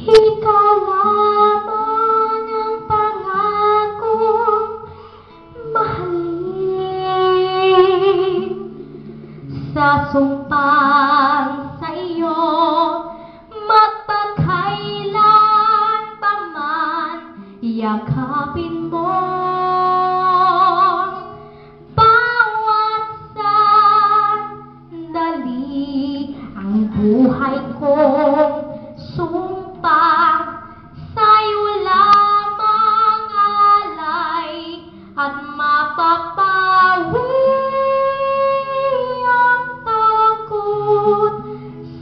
Ikaw lamang ang pangakong mahalin. Sa sumpang sa iyo magpakailan pa man, yakapin mo bawat sandali. Ang buhay kong sumpang sa'yo lamang alay, at mapapawi ang takot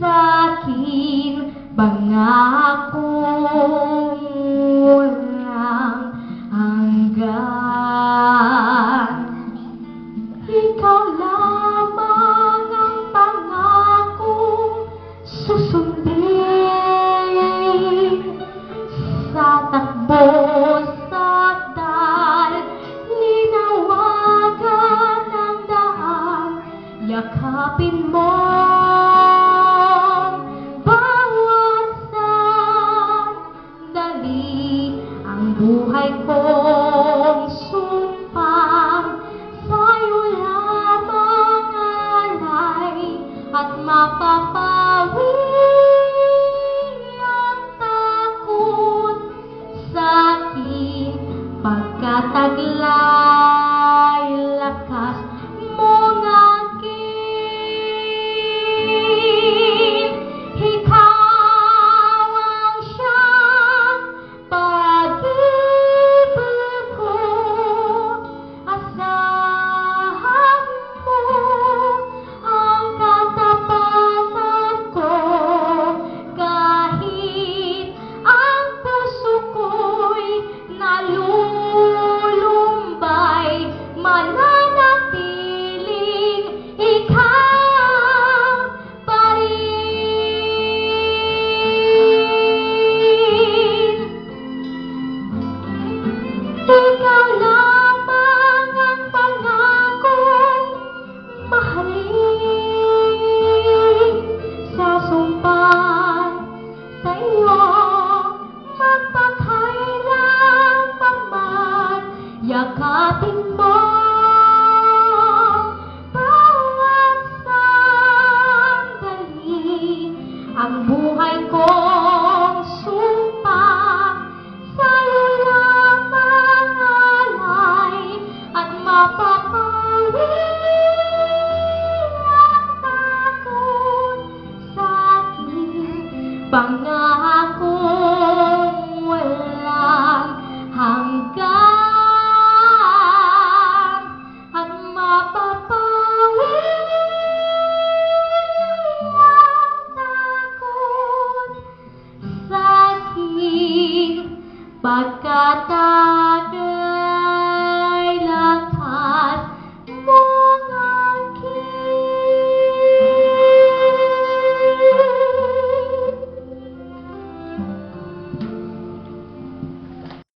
sa'kin. Pangakong walang hanggan. Ikaw lamang ang pangakong susundin. Sa takbo sa dal, linawagan ng daan, yakapin mo bawat sandali. Ang buhay kong sumpang sa'yo lamang alay, at mapapawi ang takot sa'kin. Pagkataglay lakas mong akin, ikaw ang siyang pag-ibig ko. Asahan mo ang katapatan ko, kahit ang puso ko'y nalulumbay. Mananatiling ikaw pa rin. Ikaw lamang ang pangakong mahalin. Sa sumpang sa iyo magpakailan pa man, yakapin mo bawat sandali. Ang buhay kong sumpang sa'yo lamang alay, at